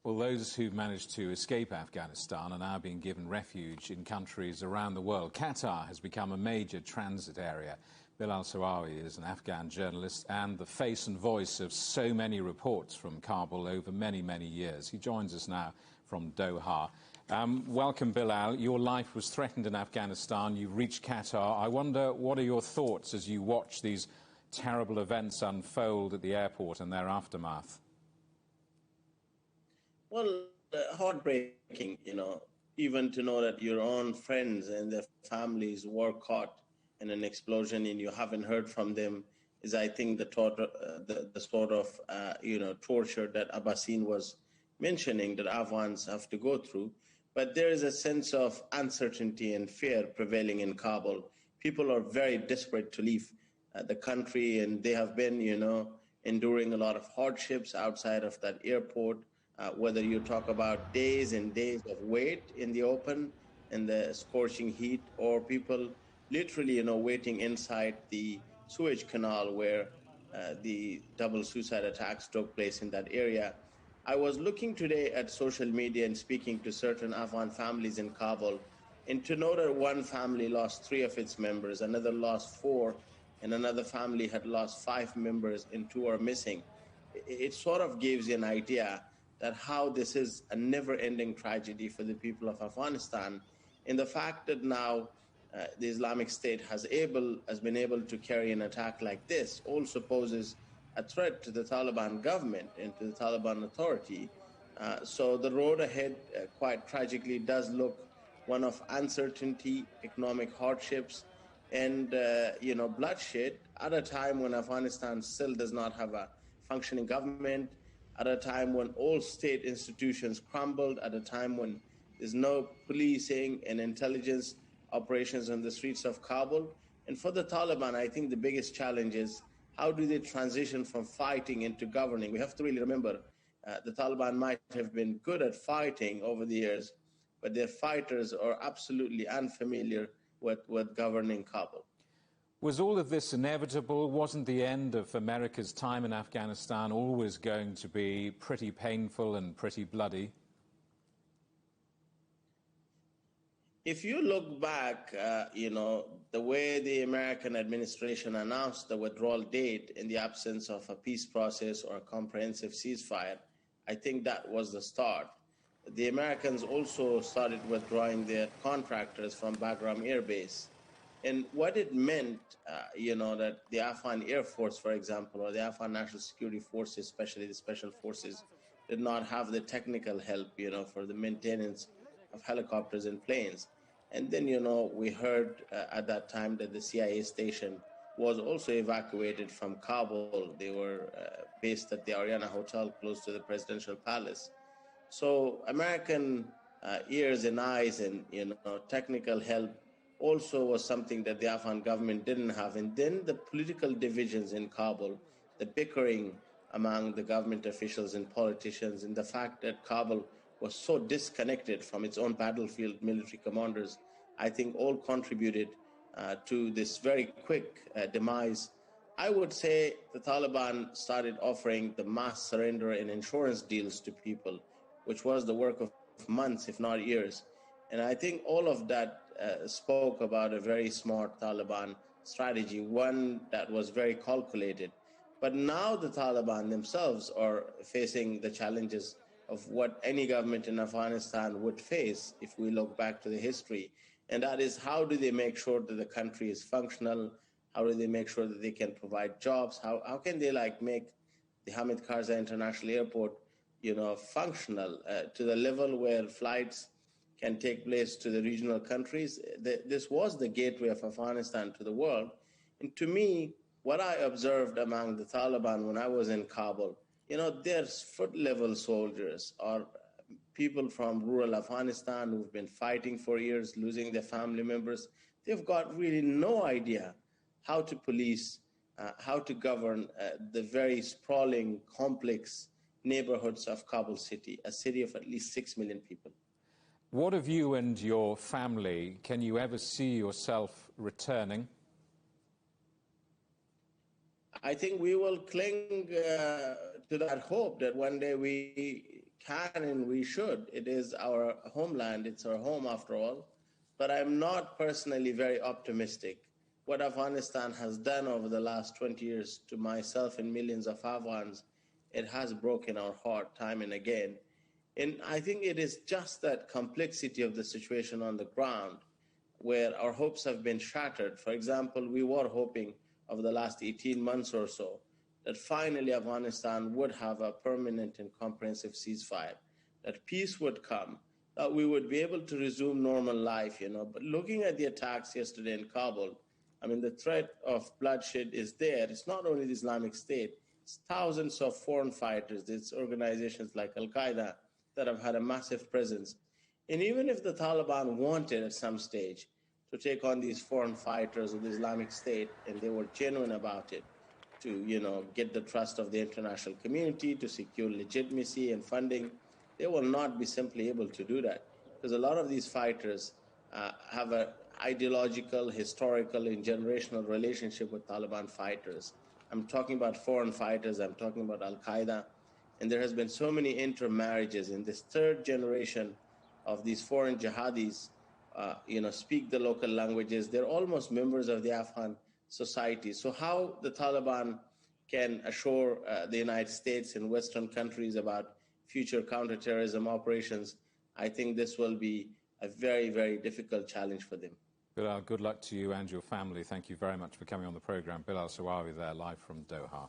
Well, those who've managed to escape Afghanistan are now being given refuge in countries around the world. Qatar has become a major transit area. Bilal Sarwary is an Afghan journalist and the face and voice of so many reports from Kabul over many, many years. He joins us now from Doha. Welcome, Bilal. Your life was threatened in Afghanistan. You've reached Qatar. I wonder, what are your thoughts as you watch these terrible events unfold at the airport and their aftermath? Well, heartbreaking, even to know that your own friends and their families were caught in an explosion and you haven't heard from them is, I think, the sort of torture that Abbasin was mentioning that Afghans have to go through. But there is a sense of uncertainty and fear prevailing in Kabul. People are very desperate to leave the country, and they have been, enduring a lot of hardships outside of that airport. Whether you talk about days and days of wait in the open in the scorching heat, or people literally, waiting inside the Suez Canal where the double suicide attacks took place in that area. I was looking today at social media and speaking to certain Afghan families in Kabul, and to know that one family lost 3 of its members, another lost 4, and another family had lost 5 members and 2 are missing. It sort of gives you an idea that how this is a never-ending tragedy for the people of Afghanistan. And the fact that now the Islamic State has been able to carry an attack like this also poses a threat to the Taliban government and to the Taliban authority. So the road ahead, quite tragically, does look one of uncertainty, economic hardships, and bloodshed at a time when Afghanistan still does not have a functioning government, at a time when all state institutions crumbled, at a time when there's no policing and intelligence operations on the streets of Kabul. And for the Taliban, I think the biggest challenge is how do they transition from fighting into governing? We have to really remember the Taliban might have been good at fighting over the years, but their fighters are absolutely unfamiliar with governing Kabul. Was all of this inevitable? Wasn't the end of America's time in Afghanistan always going to be pretty painful and pretty bloody? If you look back, the way the American administration announced the withdrawal date in the absence of a peace process or a comprehensive ceasefire, I think that was the start. The Americans also started withdrawing their contractors from Bagram Air Base. And what it meant, that the Afghan Air Force, for example, or the Afghan National Security Forces, especially the Special Forces, did not have the technical help, for the maintenance of helicopters and planes. And then, we heard at that time that the CIA station was also evacuated from Kabul. They were based at the Ariana Hotel close to the presidential palace. So American ears and eyes and, technical help also was something that the Afghan government didn't have. And then the political divisions in Kabul, the bickering among the government officials and politicians, and the fact that Kabul was so disconnected from its own battlefield military commanders, I think all contributed to this very quick demise. I would say the Taliban started offering the mass surrender and insurance deals to people, which was the work of months, if not years. And I think all of that spoke about a very smart Taliban strategy, one that was very calculated. But now the Taliban themselves are facing the challenges of what any government in Afghanistan would face if we look back to the history. And that is, how do they make sure that the country is functional? How do they make sure that they can provide jobs? How can they make the Hamid Karzai International Airport, functional to the level where flights can take place to the regional countries? This was the gateway of Afghanistan to the world. And to me, what I observed among the Taliban when I was in Kabul, there's foot-level soldiers or people from rural Afghanistan who've been fighting for years, losing their family members. They've got really no idea how to police, how to govern the very sprawling, complex neighborhoods of Kabul city, a city of at least 6 million people. What of you and your family? Can you ever see yourself returning? I think we will cling to that hope that one day we can and we should. It is our homeland. It's our home after all. But I'm not personally very optimistic. What Afghanistan has done over the last 20 years to myself and millions of Afghans, it has broken our heart time and again. And I think it is just that complexity of the situation on the ground where our hopes have been shattered. For example, we were hoping over the last 18 months or so that finally Afghanistan would have a permanent and comprehensive ceasefire, that peace would come, that we would be able to resume normal life, But looking at the attacks yesterday in Kabul, I mean, the threat of bloodshed is there. It's not only the Islamic State, it's thousands of foreign fighters. It's organizations like Al-Qaeda that have had a massive presence. And even if the Taliban wanted at some stage to take on these foreign fighters of the Islamic State, and they were genuine about it, to get the trust of the international community, to secure legitimacy and funding, they will not be simply able to do that, because a lot of these fighters have an ideological, historical, and generational relationship with Taliban fighters. I'm talking about foreign fighters. I'm talking about Al-Qaeda. And there has been so many intermarriages in this third generation of these foreign jihadis, speak the local languages. They're almost members of the Afghan society. So how the Taliban can assure the United States and Western countries about future counterterrorism operations, I think this will be a very, very difficult challenge for them. Bilal, good luck to you and your family. Thank you very much for coming on the programme. Bilal Sarwary there, live from Doha.